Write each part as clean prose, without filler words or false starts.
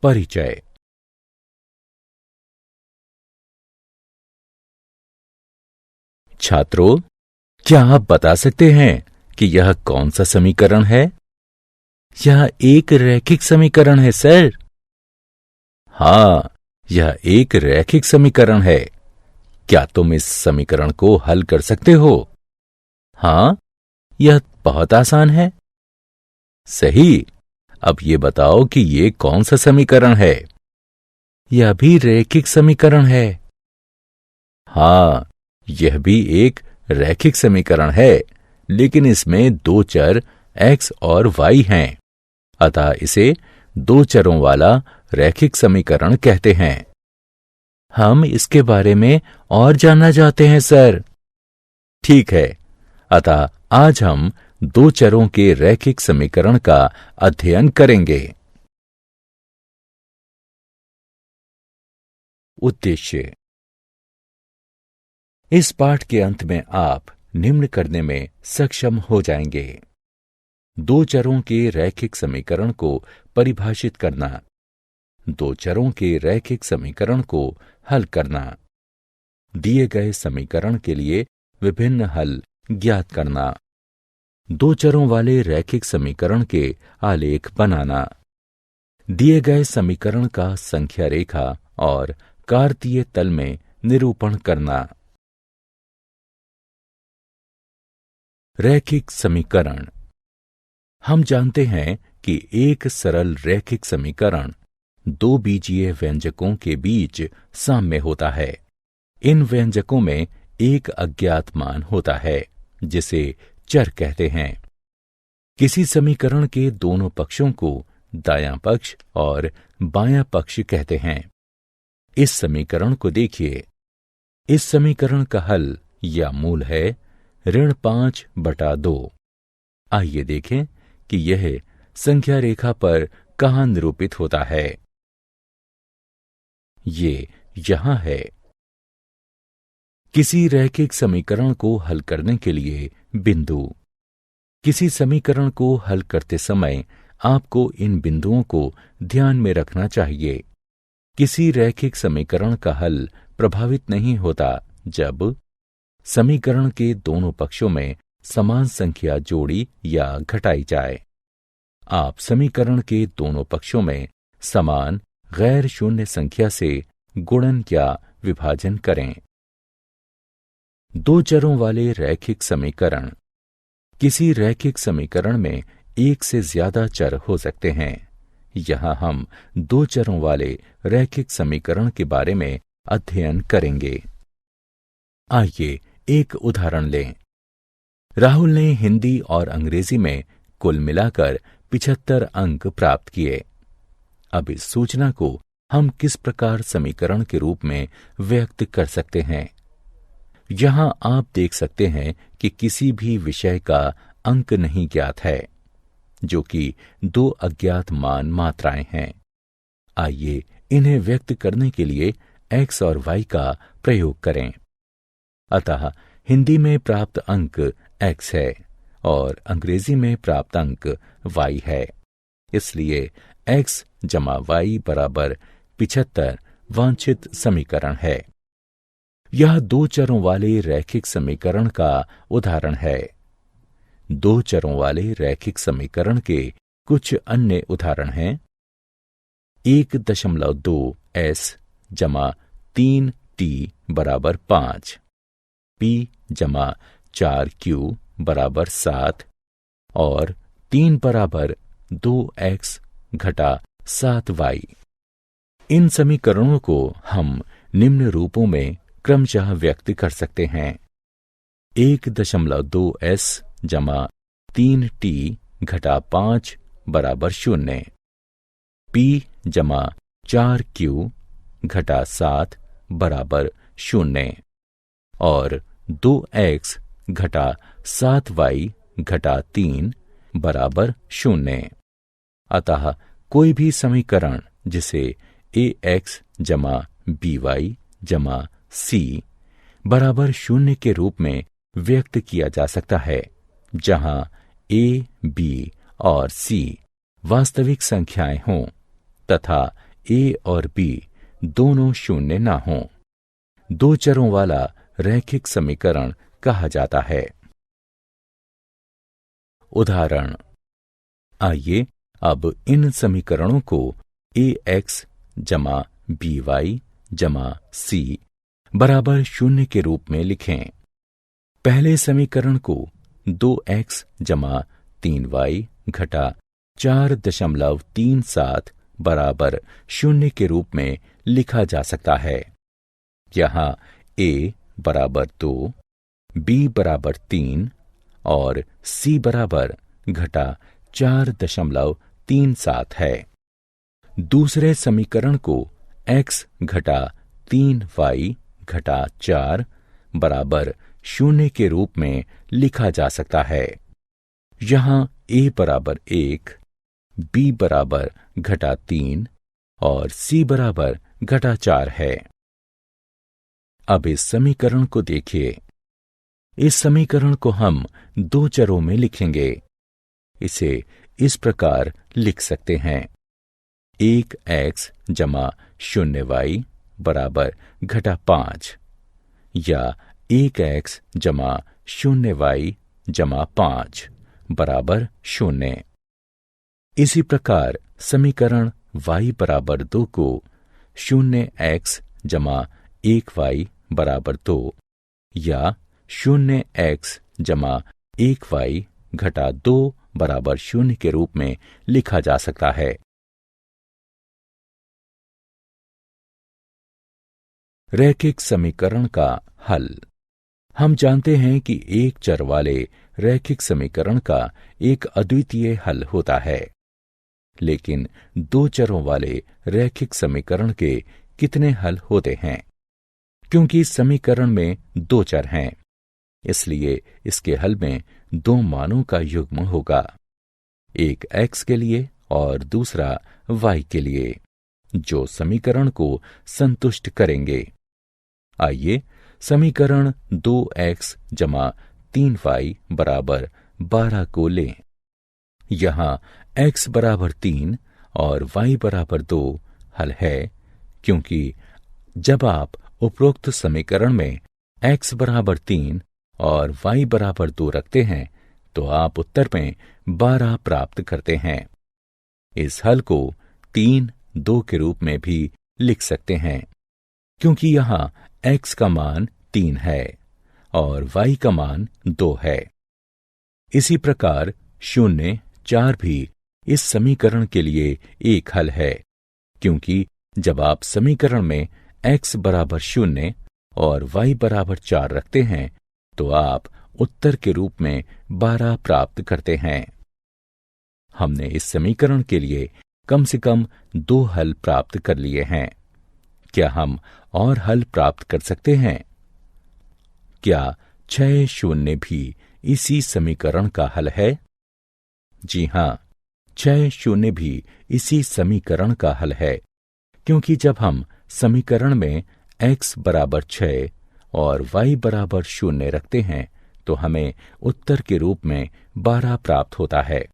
परिचय। छात्रों, क्या आप बता सकते हैं कि यह कौन सा समीकरण है? यह एक रैखिक समीकरण है सर। हाँ, यह एक रैखिक समीकरण है। क्या तुम इस समीकरण को हल कर सकते हो? हाँ, यह बहुत आसान है। सही। अब ये बताओ कि ये कौन सा समीकरण है? यह भी रैखिक समीकरण है। हाँ, यह भी एक रैखिक समीकरण है, लेकिन इसमें दो चर x और y हैं, अतः इसे दो चरों वाला रैखिक समीकरण कहते हैं। हम इसके बारे में और जानना चाहते हैं सर। ठीक है, अतः आज हम दो चरों के रैखिक समीकरण का अध्ययन करेंगे। उद्देश्य। इस पाठ के अंत में आप निम्न करने में सक्षम हो जाएंगे। दो चरों के रैखिक समीकरण को परिभाषित करना, दो चरों के रैखिक समीकरण को हल करना, दिए गए समीकरण के लिए विभिन्न हल ज्ञात करना, दो चरों वाले रैखिक समीकरण के आलेख बनाना, दिए गए समीकरण का संख्या रेखा और कार्तीय तल में निरूपण करना। रैखिक समीकरण। हम जानते हैं कि एक सरल रैखिक समीकरण दो बीजीय व्यंजकों के बीच साम्य होता है। इन व्यंजकों में एक अज्ञात मान होता है, जिसे चर कहते हैं। किसी समीकरण के दोनों पक्षों को दायां पक्ष और बायां पक्ष कहते हैं। इस समीकरण को देखिए। इस समीकरण का हल या मूल है ऋण 5/2। आइए देखें कि यह संख्या रेखा पर कहां निरूपित होता है। ये यहां है। किसी रैखिक समीकरण को हल करने के लिए बिंदु। किसी समीकरण को हल करते समय आपको इन बिंदुओं को ध्यान में रखना चाहिए। किसी रैखिक समीकरण का हल प्रभावित नहीं होता जब समीकरण के दोनों पक्षों में समान संख्या जोड़ी या घटाई जाए। आप समीकरण के दोनों पक्षों में समान गैर शून्य संख्या से गुणन या विभाजन करें। दो चरों वाले रैखिक समीकरण। किसी रैखिक समीकरण में एक से ज्यादा चर हो सकते हैं। यहां हम दो चरों वाले रैखिक समीकरण के बारे में अध्ययन करेंगे। आइए एक उदाहरण लें। राहुल ने हिंदी और अंग्रेजी में कुल मिलाकर 75 अंक प्राप्त किए। अब इस सूचना को हम किस प्रकार समीकरण के रूप में व्यक्त कर सकते हैं? यहां आप देख सकते हैं कि किसी भी विषय का अंक नहीं ज्ञात है, जो कि दो अज्ञात मान मात्राएं हैं। आइए इन्हें व्यक्त करने के लिए x और y का प्रयोग करें। अतः हिंदी में प्राप्त अंक x है और अंग्रेजी में प्राप्त अंक y है। इसलिए x जमा y बराबर 75 वांछित समीकरण है। यह दो चरों वाले रैखिक समीकरण का उदाहरण है। दो चरों वाले रैखिक समीकरण के कुछ अन्य उदाहरण हैं। 1.2s जमा 3t बराबर 5, p जमा 4q बराबर 7 और 3 बराबर 2x घटा 7y। इन समीकरणों को हम निम्न रूपों में क्रमशः व्यक्त कर सकते हैं। 1.2s जमा 3t घटा 5 बराबर 0, p जमा 4q घटा 7 बराबर 0 और 2x घटा 7y घटा 3 बराबर 0। अतः कोई भी समीकरण जिसे ax जमा by जमा c बराबर 0 के रूप में व्यक्त किया जा सकता है, जहां a, b और c वास्तविक संख्याएं हों तथा ए और बी दोनों शून्य ना हों। दो चरों वाला रैखिक समीकरण कहा जाता है। उदाहरण, आइए अब इन समीकरणों को ax जमा by जमा c बराबर 0 के रूप में लिखें। पहले समीकरण को 2x जमा 3y घटा 4.37 बराबर 0 के रूप में लिखा जा सकता है। यहाँ a बराबर 2, b बराबर 3 और c बराबर घटा 4.37 है। दूसरे समीकरण को x घटा 3y घटा 4 बराबर 0 के रूप में लिखा जा सकता है। यहाँ a बराबर 1, b बराबर घटा 3 और c बराबर घटा 4 है। अब इस समीकरण को देखिए। इस समीकरण को हम दो चरों में लिखेंगे। इसे इस प्रकार लिख सकते हैं, 1x जमा 0y बराबर घटा 5 या 1x जमा 0y जमा 5 बराबर 0। इसी प्रकार समीकरण y बराबर 2 को 0x जमा 1y बराबर 2 या 0x जमा 1y घटा 2 बराबर 0 के रूप में लिखा जा सकता है। रैखिक समीकरण का हल। हम जानते हैं कि एक चर वाले रैखिक समीकरण का एक अद्वितीय हल होता है, लेकिन दो चरों वाले रैखिक समीकरण के कितने हल होते हैं? क्योंकि समीकरण में दो चर हैं, इसलिए इसके हल में दो मानों का युग्म होगा, एक x के लिए और दूसरा y के लिए, जो समीकरण को संतुष्ट करेंगे। आइए समीकरण 2x जमा 3y बराबर 12 को लें। यहाँ x बराबर 3 और y बराबर 2 हल है, क्योंकि जब आप उपरोक्त समीकरण में x बराबर 3 और y बराबर 2 रखते हैं तो आप उत्तर में 12 प्राप्त करते हैं। इस हल को 3, 2 के रूप में भी लिख सकते हैं, क्योंकि यहाँ x का मान 3 है और y का मान 2 है। इसी प्रकार 0, 4 भी इस समीकरण के लिए एक हल है, क्योंकि जब आप समीकरण में x बराबर 0 और y बराबर 4 रखते हैं तो आप उत्तर के रूप में 12 प्राप्त करते हैं। हमने इस समीकरण के लिए कम से कम 2 हल प्राप्त कर लिए हैं। क्या हम और हल प्राप्त कर सकते हैं? क्या 6 शून्य भी इसी समीकरण का हल है? जी हां, 6 शून्य भी इसी समीकरण का हल है, क्योंकि जब हम समीकरण में x बराबर 6 और y बराबर 0 रखते हैं तो हमें उत्तर के रूप में 12 प्राप्त होता है।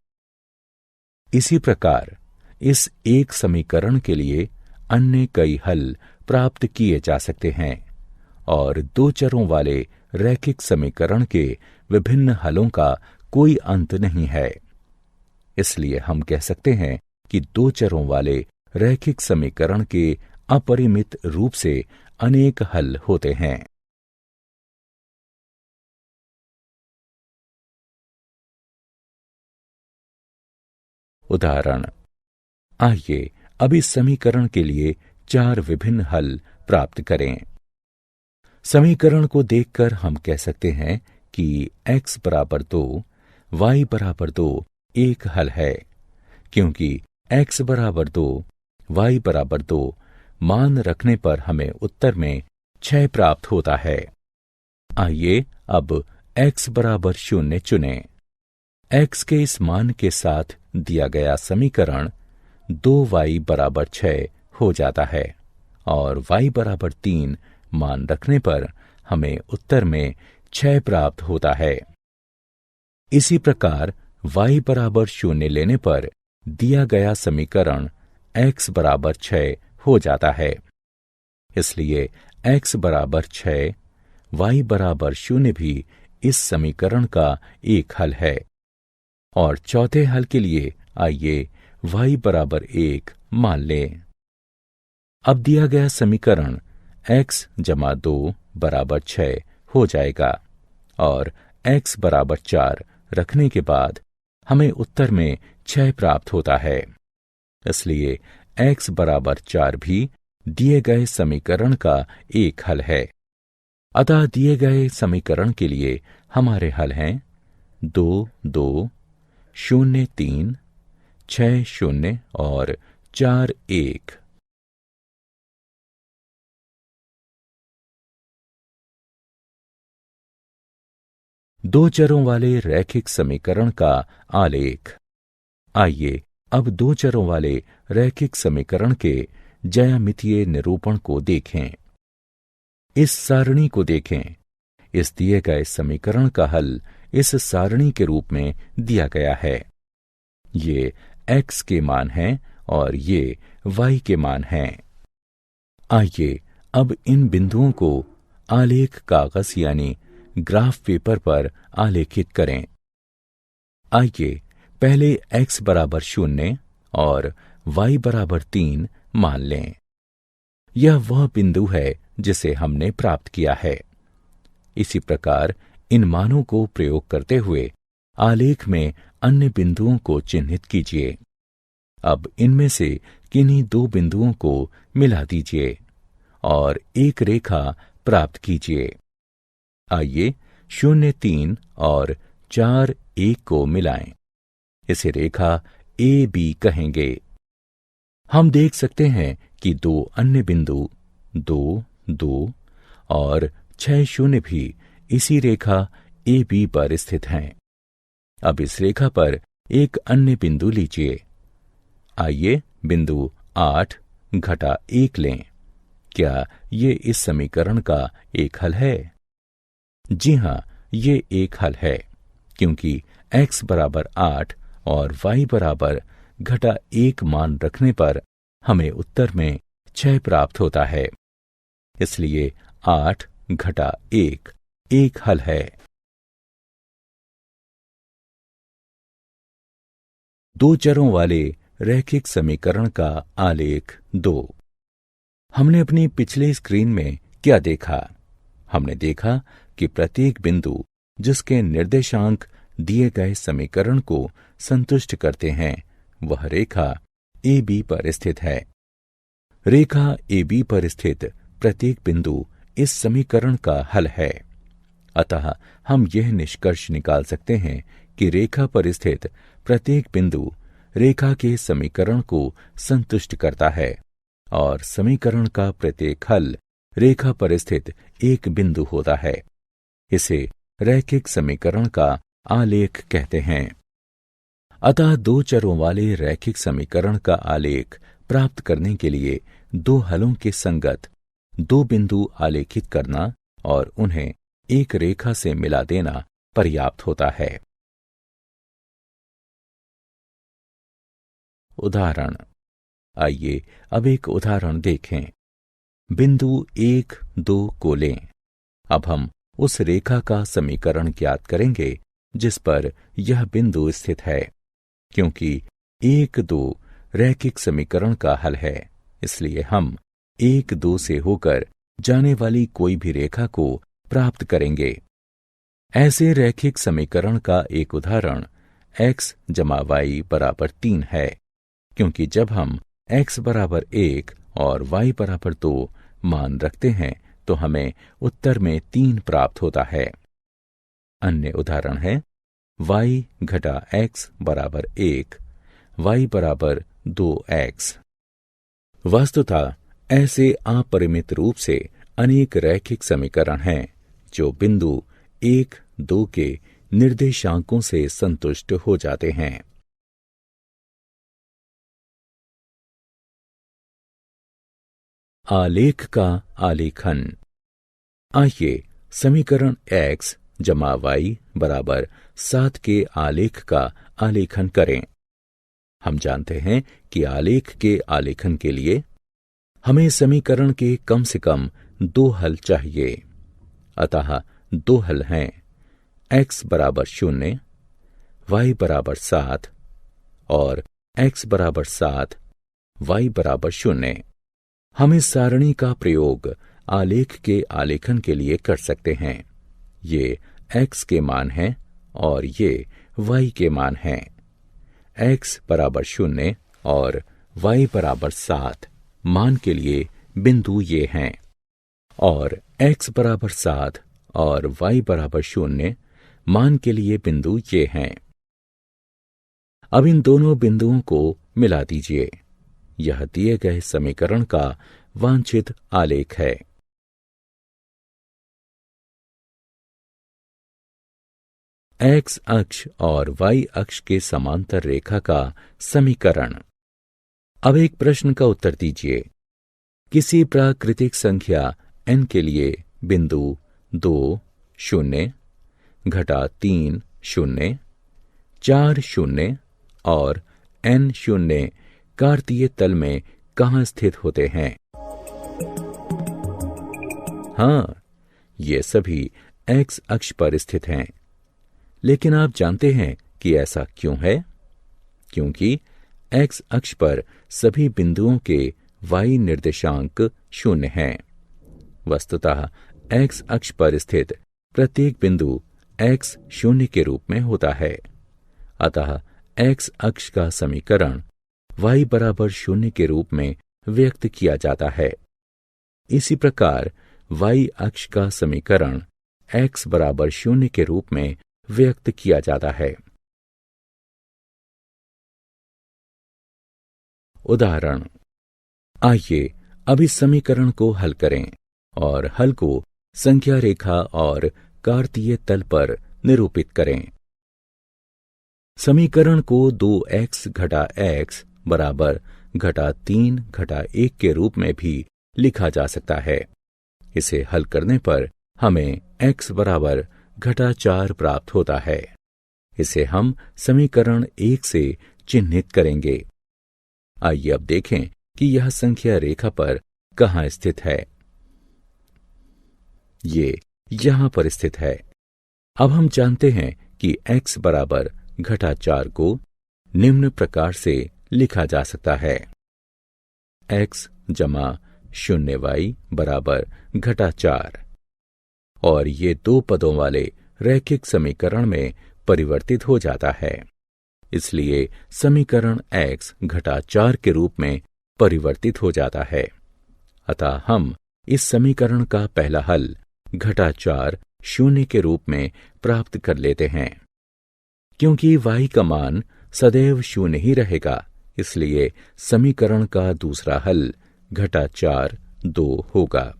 इसी प्रकार इस एक समीकरण के लिए अन्य कई हल प्राप्त किए जा सकते हैं और दो चरों वाले रैखिक समीकरण के विभिन्न हलों का कोई अंत नहीं है। इसलिए हम कह सकते हैं कि दो चरों वाले रैखिक समीकरण के अपरिमित रूप से अनेक हल होते हैं। उदाहरण, आइए अब इस समीकरण के लिए 4 विभिन्न हल प्राप्त करें। समीकरण को देखकर हम कह सकते हैं कि x बराबर 2, y बराबर 2 एक हल है, क्योंकि x बराबर 2, y बराबर 2 मान रखने पर हमें उत्तर में 6 प्राप्त होता है। आइए अब x बराबर 0 चुनें। x के इस मान के साथ दिया गया समीकरण 2y बराबर 6 हो जाता है और y बराबर 3 मान रखने पर हमें उत्तर में 6 प्राप्त होता है। इसी प्रकार y बराबर 0 लेने पर दिया गया समीकरण x बराबर 6 हो जाता है। इसलिए x बराबर 6, y बराबर 0 भी इस समीकरण का एक हल है। और चौथे हल के लिए आइए y बराबर 1 मान लें। अब दिया गया समीकरण x जमा 2 बराबर 6 हो जाएगा और x बराबर 4 रखने के बाद हमें उत्तर में 6 प्राप्त होता है। इसलिए x बराबर 4 भी दिए गए समीकरण का एक हल है। अतः दिए गए समीकरण के लिए हमारे हल हैं 2, 2, 0, 3, 6, 0 और 4, 1। दो चरों वाले रैखिक समीकरण का आलेख। आइए अब दो चरों वाले रैखिक समीकरण के ज्यामितीय निरूपण को देखें। इस सारणी को देखें। इस दिए गए समीकरण का हल इस सारणी के रूप में दिया गया है। ये x के मान हैं और ये y के मान हैं। आइए अब इन बिंदुओं को आलेख कागज यानी ग्राफ पेपर पर आलेखित करें। आइए पहले x बराबर 0 और y बराबर 3 मान लें। यह वह बिंदु है जिसे हमने प्राप्त किया है। इसी प्रकार इन मानों को प्रयोग करते हुए आलेख में अन्य बिंदुओं को चिन्हित कीजिए। अब इनमें से किन्हीं दो बिंदुओं को मिला दीजिए और एक रेखा प्राप्त कीजिए। आइए 0, 3 और 4, 1 को मिलाएं। इसे रेखा AB कहेंगे। हम देख सकते हैं कि दो अन्य बिंदु 2, 2 और 6, 0 भी इसी रेखा AB पर स्थित हैं। अब इस रेखा पर एक अन्य बिंदु लीजिए। आइए बिंदु 8 घटा 1 लें। क्या ये इस समीकरण का एक हल है? जी हाँ, ये एक हल है, क्योंकि x बराबर 8 और y बराबर घटा 1 मान रखने पर हमें उत्तर में 6 प्राप्त होता है। इसलिए 8 घटा 1 एक हल है। दो चरों वाले रैखिक समीकरण का आलेख 2। हमने अपनी पिछली स्क्रीन में क्या देखा? हमने देखा कि प्रत्येक बिंदु जिसके निर्देशांक दिए गए समीकरण को संतुष्ट करते हैं, वह रेखा AB पर स्थित है। रेखा AB पर स्थित प्रत्येक बिंदु इस समीकरण का हल है। अतः हम यह निष्कर्ष निकाल सकते हैं कि रेखा पर स्थित प्रत्येक बिंदु रेखा के समीकरण को संतुष्ट करता है और समीकरण का प्रत्येक हल रेखा पर स्थित एक बिंदु होता है। इसे रैखिक समीकरण का आलेख कहते हैं। अतः दो चरों वाले रैखिक समीकरण का आलेख प्राप्त करने के लिए दो हलों के संगत दो बिंदु आलेखित करना और उन्हें एक रेखा से मिला देना पर्याप्त होता है। उदाहरण। आइए अब एक उदाहरण देखें। बिंदु 1, 2 को लें। अब हम उस रेखा का समीकरण ज्ञात करेंगे जिस पर यह बिंदु स्थित है। क्योंकि 1, 2 रैखिक समीकरण का हल है, इसलिए हम 1, 2 से होकर जाने वाली कोई भी रेखा को प्राप्त करेंगे। ऐसे रैखिक समीकरण का एक उदाहरण x जमा y बराबर 3 है, क्योंकि जब हम x बराबर 1 और y बराबर 2 मान रखते हैं तो हमें उत्तर में 3 प्राप्त होता है। अन्य उदाहरण है y घटा x बराबर 1, y बराबर 2x। वस्तुतः ऐसे अपरिमित रूप से अनेक रैखिक समीकरण हैं जो बिंदु 1, 2 के निर्देशांकों से संतुष्ट हो जाते हैं। आलेख का आलेखन। आइए समीकरण x जमा y बराबर 7 के आलेख का आलेखन करें। हम जानते हैं कि आलेख के आलेखन के लिए हमें समीकरण के कम से कम 2 हल चाहिए। अतः 2 हल हैं x बराबर 0, y बराबर 7 और x बराबर 7, y बराबर 0। हम इस सारणी का प्रयोग आलेख के आलेखन के लिए कर सकते हैं। ये x के मान हैं और ये y के मान हैं। x बराबर 0 और y बराबर 7 मान के लिए बिंदु ये हैं और x बराबर 7 और y बराबर 0 मान के लिए बिंदु ये हैं। अब इन दोनों बिंदुओं को मिला दीजिए। यह दिए गए समीकरण का वांछित आलेख है। x अक्ष और y अक्ष के समांतर रेखा का समीकरण। अब एक प्रश्न का उत्तर दीजिए। किसी प्राकृतिक संख्या n के लिए बिंदु 2, 0, -3, 0, 4, 0 और n 0 कार्तीय तल में कहाँ स्थित होते हैं? हाँ, ये सभी x अक्ष पर स्थित हैं। लेकिन आप जानते हैं कि ऐसा क्यों है? क्योंकि x अक्ष पर सभी बिंदुओं के y निर्देशांक 0 हैं। वस्तुतः x अक्ष पर स्थित प्रत्येक बिंदु x 0 के रूप में होता है। अतः x अक्ष का समीकरण y बराबर 0 के रूप में व्यक्त किया जाता है। इसी प्रकार y अक्ष का समीकरण x बराबर 0 के रूप में व्यक्त किया जाता है। उदाहरण। आइए अब इस समीकरण को हल करें और हल को संख्या रेखा और कार्तीय तल पर निरूपित करें। समीकरण को 2x घटा x बराबर -3 घटा 1 के रूप में भी लिखा जा सकता है। इसे हल करने पर हमें x बराबर -4 प्राप्त होता है। इसे हम समीकरण 1 से चिन्हित करेंगे। आइए अब देखें कि यह संख्या रेखा पर कहाँ स्थित है। ये यहां पर स्थित है। अब हम जानते हैं कि x बराबर -4 को निम्न प्रकार से लिखा जा सकता है। x जमा 0y बराबर -4 और ये 2 पदों वाले रैखिक समीकरण में परिवर्तित हो जाता है। इसलिए समीकरण x -4 के रूप में परिवर्तित हो जाता है। अतः हम इस समीकरण का पहला हल -4 0 के रूप में प्राप्त कर लेते हैं। क्योंकि y का मान सदैव 0 ही रहेगा, इसलिए समीकरण का दूसरा हल -4 2 होगा।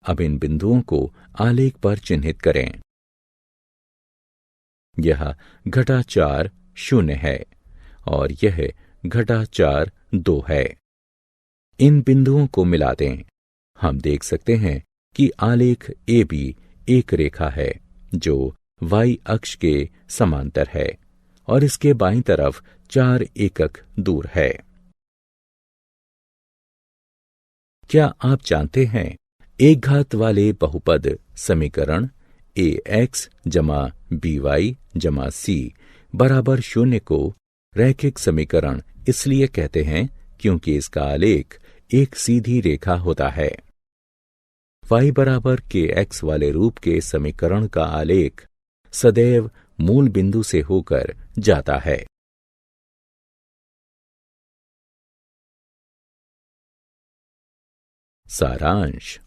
अब इन बिंदुओं को आलेख पर चिन्हित करें। यह -4 0 है और यह -4 2 है। इन बिंदुओं को मिला दें। हम देख सकते हैं कि आलेख AB एक रेखा है जो y अक्ष के समांतर है और इसके बाईं तरफ 4 एकक दूर है। क्या आप जानते हैं एक घात वाले बहुपद समीकरण ax जमा by जमा c बराबर 0 को रैखिक समीकरण इसलिए कहते हैं क्योंकि इसका आलेख एक सीधी रेखा होता है। y बराबर kx वाले रूप के समीकरण का आलेख सदैव मूल बिंदु से होकर जाता है। सारांश।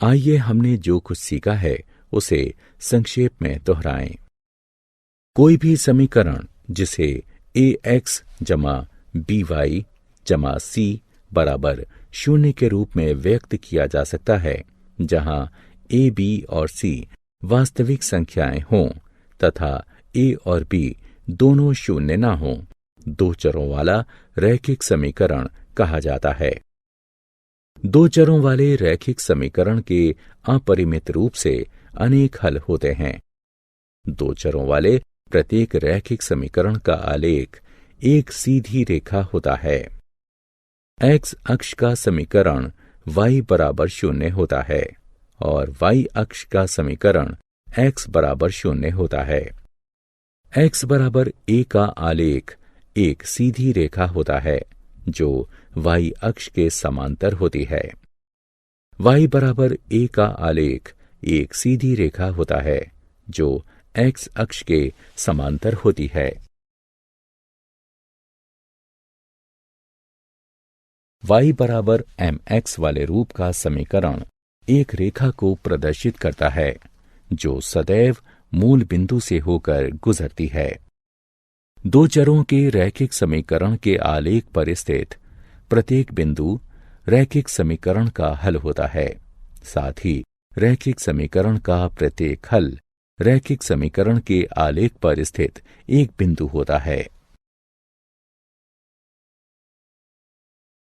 आइए हमने जो कुछ सीखा है उसे संक्षेप में दोहराएं। कोई भी समीकरण जिसे ax जमा by जमा c बराबर 0 के रूप में व्यक्त किया जा सकता है, जहां a, b और c वास्तविक संख्याएं हों तथा a और b दोनों 0 न हों, 2 चरों वाला रैखिक समीकरण कहा जाता है। 2 चरों वाले रैखिक समीकरण के अपरिमित रूप से अनेक हल होते हैं। 2 चरों वाले प्रत्येक रैखिक समीकरण का आलेख एक सीधी रेखा होता है। एक्स अक्ष का समीकरण y बराबर 0 होता है और y अक्ष का समीकरण x बराबर 0 होता है। x बराबर a का आलेख एक सीधी रेखा होता है जो y अक्ष के समांतर होती है। y बराबर a का आलेख एक सीधी रेखा होता है जो x अक्ष के समांतर होती है। y बराबर mx वाले रूप का समीकरण एक रेखा को प्रदर्शित करता है जो सदैव मूल बिंदु से होकर गुजरती है। दो चरों के रैखिक समीकरण के आलेख पर स्थित प्रत्येक बिंदु रैखिक समीकरण का हल होता है। साथ ही रैखिक समीकरण का प्रत्येक हल रैखिक समीकरण के आलेख पर स्थित एक बिंदु होता है।